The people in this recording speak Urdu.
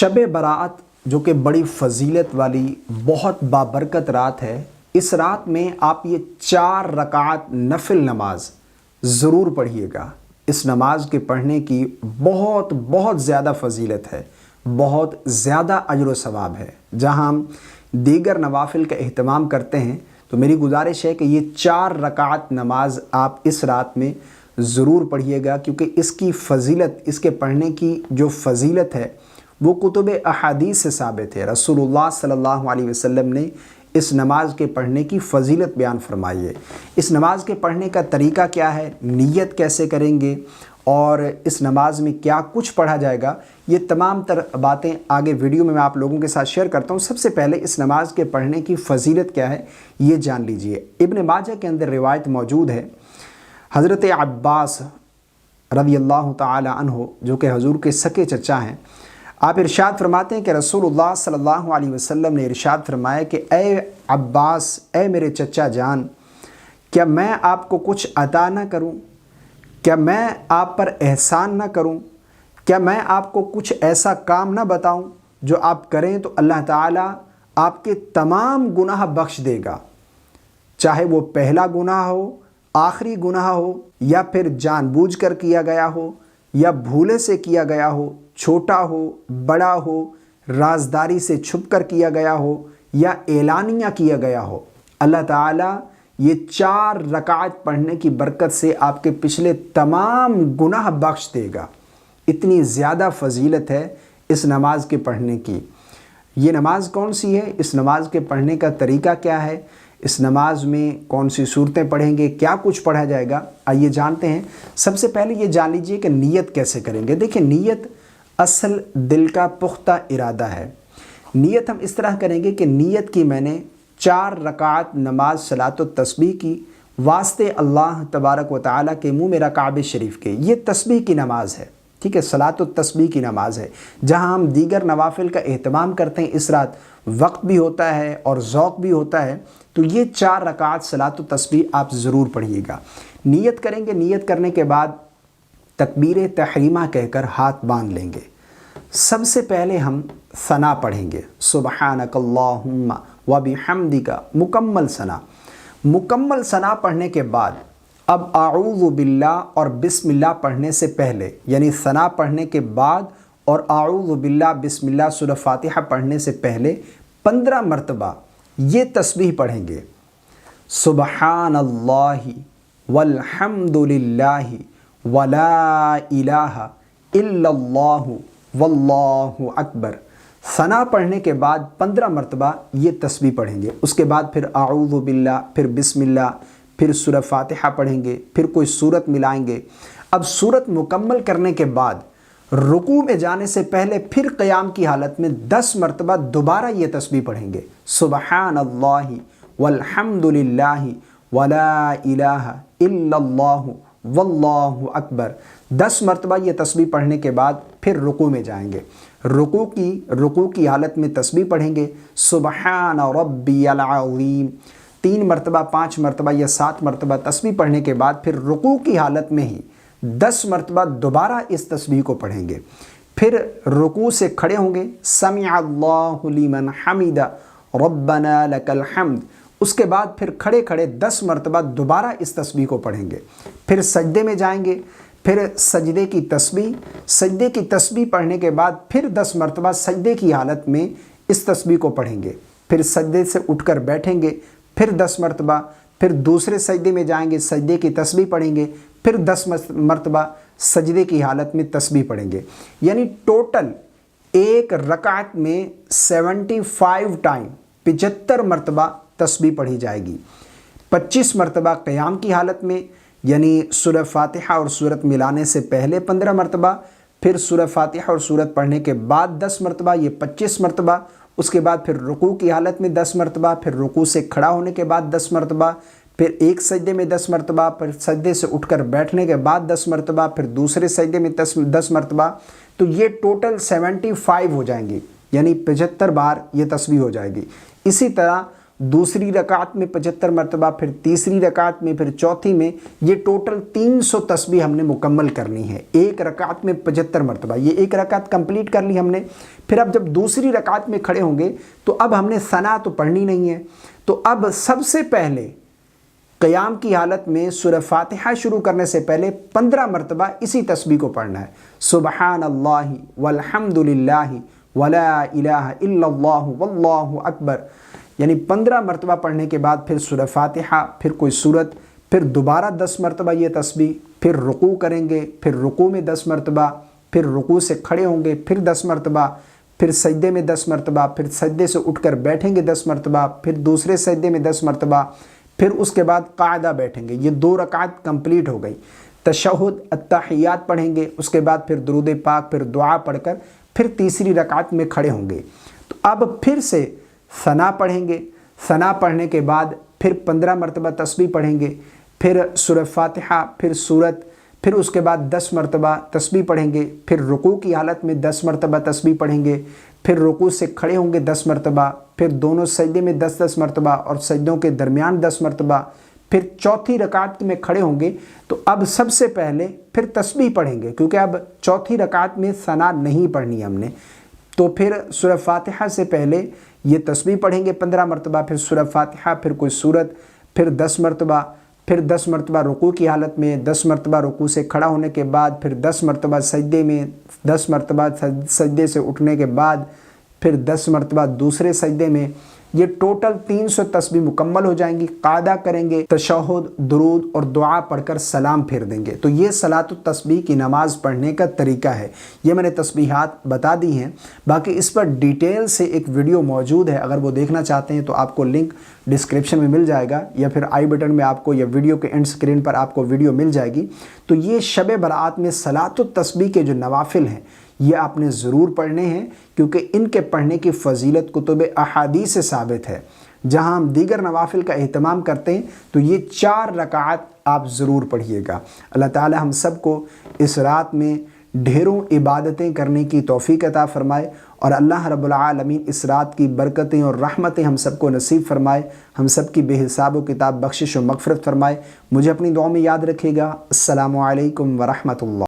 شب برات جو کہ بڑی فضیلت والی بہت بابرکت رات ہے، اس رات میں آپ یہ 4 رکعت نفل نماز ضرور پڑھیے گا۔ اس نماز کے پڑھنے کی بہت زیادہ فضیلت ہے، بہت زیادہ اجر و ثواب ہے۔ جہاں ہم دیگر نوافل کا اہتمام کرتے ہیں تو میری گزارش ہے کہ یہ 4 رکعت نماز آپ اس رات میں ضرور پڑھیے گا، کیونکہ اس کی فضیلت، اس کے پڑھنے کی جو فضیلت ہے وہ کتب احادیث سے ثابت ہے۔ رسول اللہ صلی اللہ علیہ وسلم نے اس نماز کے پڑھنے کی فضیلت بیان فرمائی ہے۔ اس نماز کے پڑھنے کا طریقہ کیا ہے، نیت کیسے کریں گے اور اس نماز میں کیا کچھ پڑھا جائے گا، یہ تمام تر باتیں آگے ویڈیو میں آپ لوگوں کے ساتھ شیئر کرتا ہوں۔ سب سے پہلے اس نماز کے پڑھنے کی فضیلت کیا ہے یہ جان لیجئے۔ ابن ماجہ کے اندر روایت موجود ہے، حضرت عباس رضی اللہ تعالی عنہ جو کہ حضور کے سکے چچا ہیں، آپ ارشاد فرماتے ہیں کہ رسول اللہ صلی اللہ علیہ وسلم نے ارشاد فرمایا کہ اے عباس، اے میرے چچا جان، کیا میں آپ کو کچھ عطا نہ کروں؟ کیا میں آپ پر احسان نہ کروں؟ کیا میں آپ کو کچھ ایسا کام نہ بتاؤں جو آپ کریں تو اللہ تعالیٰ آپ کے تمام گناہ بخش دے گا، چاہے وہ پہلا گناہ ہو، آخری گناہ ہو، یا پھر جان بوجھ کر کیا گیا ہو، یا بھولے سے کیا گیا ہو، چھوٹا ہو بڑا ہو، رازداری سے چھپ کر کیا گیا ہو یا اعلانیہ کیا گیا ہو۔ اللہ تعالیٰ یہ 4 رکعت پڑھنے کی برکت سے آپ کے پچھلے تمام گناہ بخش دے گا۔ اتنی زیادہ فضیلت ہے اس نماز کے پڑھنے کی۔ یہ نماز کون سی ہے، اس نماز کے پڑھنے کا طریقہ کیا ہے، اس نماز میں کون سی صورتیں پڑھیں گے، کیا کچھ پڑھا جائے گا، آئیے جانتے ہیں۔ سب سے پہلے یہ جان لیجئے کہ نیت کیسے کریں گے۔ دیکھیں، نیت اصل دل کا پختہ ارادہ ہے۔ نیت ہم اس طرح کریں گے کہ نیت کی میں نے 4 رکعت نماز صلاۃ و تسبیح کی واسطے اللہ تبارک و تعالیٰ کے منہ میرا کعبہ شریف کے، یہ تسبیح کی نماز ہے، ٹھیک ہے، صلاۃ و تسبیح کی نماز ہے۔ جہاں ہم دیگر نوافل کا اہتمام کرتے ہیں، اس رات وقت بھی ہوتا ہے اور ذوق بھی ہوتا ہے، تو یہ 4 رکعت صلاۃ و تسبیح آپ ضرور پڑھیے گا۔ نیت کریں گے، نیت کرنے کے بعد تکبیر تحریمہ کہہ کر ہاتھ باندھ لیں گے۔ سب سے پہلے ہم ثنا پڑھیں گے، سبحانک اللہم وبحمدک، مکمل ثنا۔ مکمل ثنا پڑھنے کے بعد اب اعوذ باللہ اور بسم اللہ پڑھنے سے پہلے، یعنی ثنا پڑھنے کے بعد اور اعوذ باللہ بسم اللہ سورہ فاتحہ پڑھنے سے پہلے 15 مرتبہ یہ تسبیح پڑھیں گے، سبحان اللہ والحمد للہ ولا الہ الا اللہ واللہ اکبر۔ ثنا پڑھنے کے بعد 15 مرتبہ یہ تسبیح پڑھیں گے۔ اس کے بعد پھر اعوذ باللہ، پھر بسم اللہ، پھر سورہ فاتحہ پڑھیں گے، پھر کوئی سورت ملائیں گے۔ اب سورت مکمل کرنے کے بعد رکوع میں جانے سے پہلے پھر قیام کی حالت میں 10 مرتبہ دوبارہ یہ تسبیح پڑھیں گے، سبحان اللہ والحمد للہ ولا الہ الا اللہ واللہ اکبر۔ 10 مرتبہ یہ تسبیح پڑھنے کے بعد پھر رکوع میں جائیں گے۔ رکوع کی حالت میں تسبیح پڑھیں گے، سبحان ربی العظیم 3 مرتبہ، 5 مرتبہ یا 7 مرتبہ تسبیح پڑھنے کے بعد پھر رکوع کی حالت میں ہی 10 مرتبہ دوبارہ اس تسبیح کو پڑھیں گے۔ پھر رکوع سے کھڑے ہوں گے، سمع اللہ لمن حمدہ ربنا لک الحمد۔ اس کے بعد پھر کھڑے کھڑے 10 مرتبہ دوبارہ اس تسبیح کو پڑھیں گے۔ پھر سجدے میں جائیں گے، پھر سجدے کی تسبیح پڑھنے کے بعد پھر 10 مرتبہ سجدے کی حالت میں اس تسبیح کو پڑھیں گے۔ پھر سجدے سے اٹھ کر بیٹھیں گے، پھر 10 مرتبہ، پھر دوسرے سجدے میں جائیں گے، سجدے کی تسبیح پڑھیں گے، پھر 10 مرتبہ سجدے کی حالت میں تسبیح پڑھیں گے۔ یعنی ٹوٹل ایک رکعت میں 75 ٹائم 75 مرتبہ تسبیح پڑھی جائے گی۔ 25 مرتبہ قیام کی حالت میں، یعنی سورہ فاتحہ اور سورت ملانے سے پہلے 15 مرتبہ، پھر سورہ فاتحہ اور سورت پڑھنے کے بعد 10 مرتبہ، یہ 25 مرتبہ۔ اس کے بعد پھر رکوع کی حالت میں 10 مرتبہ، پھر رکوع سے کھڑا ہونے کے بعد 10 مرتبہ، پھر ایک سجدے میں 10 مرتبہ، پھر سجدے سے اٹھ کر بیٹھنے کے بعد 10 مرتبہ، پھر دوسرے سجدے میں 10 مرتبہ۔ تو یہ ٹوٹل 75 ہو جائیں گی، یعنی 75 بار یہ تسبیح ہو جائے گی۔ اسی طرح دوسری رکعت میں 75 مرتبہ، پھر تیسری رکعت میں، پھر چوتھی میں، یہ ٹوٹل 300 تسبیح ہم نے مکمل کرنی ہے ایک رکعت میں 75 مرتبہ۔ یہ ایک رکعت کمپلیٹ کر لی ہم نے۔ پھر اب جب دوسری رکعت میں کھڑے ہوں گے تو اب ہم نے ثنا تو پڑھنی نہیں ہے، تو اب سب سے پہلے قیام کی حالت میں سورہ فاتحہ شروع کرنے سے پہلے 15 مرتبہ اسی تسبیح کو پڑھنا ہے، سبحان اللہ والحمد للہ ولا الہ الا اللہ واللہ اکبر، یعنی 15 مرتبہ پڑھنے کے بعد پھر سورہ فاتحہ، پھر کوئی سورت، پھر دوبارہ 10 مرتبہ یہ تسبیح، پھر رکوع کریں گے، پھر رکوع میں 10 مرتبہ، پھر رکوع سے کھڑے ہوں گے پھر 10 مرتبہ، پھر سجدے میں 10 مرتبہ، پھر سجدے سے اٹھ کر بیٹھیں گے 10 مرتبہ، پھر دوسرے سجدے میں 10 مرتبہ، پھر اس کے بعد قاعدہ بیٹھیں گے۔ یہ 2 رکعت کمپلیٹ ہو گئی۔ تشہد التحیات پڑھیں گے، اس کے بعد پھر درود پاک، پھر دعا پڑھ کر پھر تیسری رکعت میں کھڑے ہوں گے۔ تو اب پھر سے ثنا پڑھیں گے، ثنا پڑھنے کے بعد پھر 15 مرتبہ تسبیح پڑھیں گے، پھر سورہ فاتحہ، پھر سورت، پھر اس کے بعد 10 مرتبہ تسبیح پڑھیں گے، پھر رکوع کی حالت میں 10 مرتبہ تسبیح پڑھیں گے، پھر رکوع سے کھڑے ہوں گے 10 مرتبہ، پھر دونوں سجدے میں 10 مرتبہ اور سجدوں کے درمیان 10 مرتبہ، پھر چوتھی رکعت میں کھڑے ہوں گے تو اب سب سے پہلے پھر تسبیح پڑھیں گے، کیونکہ اب چوتھی رکعت میں ثنا نہیں پڑھنی ہم نے، تو پھر سورہ فاتحہ سے پہلے یہ تسبیح پڑھیں گے 15 مرتبہ، پھر سورہ فاتحہ، پھر کوئی سورت، پھر 10 مرتبہ، پھر 10 مرتبہ رکوع کی حالت میں، 10 مرتبہ رکوع سے کھڑا ہونے کے بعد، پھر 10 مرتبہ سجدے میں، 10 مرتبہ سجدے سے اٹھنے کے بعد، پھر 10 مرتبہ دوسرے سجدے میں۔ یہ ٹوٹل 300 تسبیح مکمل ہو جائیں گی۔ قاعدہ کریں گے، تشہد، درود اور دعا پڑھ کر سلام پھیر دیں گے۔ تو یہ صلاۃ التسبیح کی نماز پڑھنے کا طریقہ ہے۔ یہ میں نے تسبیحات بتا دی ہیں، باقی اس پر ڈیٹیل سے ایک ویڈیو موجود ہے، اگر وہ دیکھنا چاہتے ہیں تو آپ کو لنک ڈسکرپشن میں مل جائے گا، یا پھر آئی بٹن میں آپ کو، یا ویڈیو کے اینڈ اسکرین پر آپ کو ویڈیو مل جائے گی۔ تو یہ شب برات میں صلاۃ التسبیح کے جو نوافل ہیں یہ آپ نے ضرور پڑھنے ہیں، کیونکہ ان کے پڑھنے کی فضیلت کتب احادیث سے ثابت ہے۔ جہاں ہم دیگر نوافل کا اہتمام کرتے ہیں تو یہ 4 رکعات آپ ضرور پڑھیے گا۔ اللہ تعالی ہم سب کو اس رات میں ڈھیروں عبادتیں کرنے کی توفیق عطا فرمائے، اور اللہ رب العالمین اس رات کی برکتیں اور رحمتیں ہم سب کو نصیب فرمائے، ہم سب کی بے حساب و کتاب بخشش و مغفرت فرمائے۔ مجھے اپنی دعاؤں میں یاد رکھیے گا۔ السلام علیکم ورحمۃ اللہ۔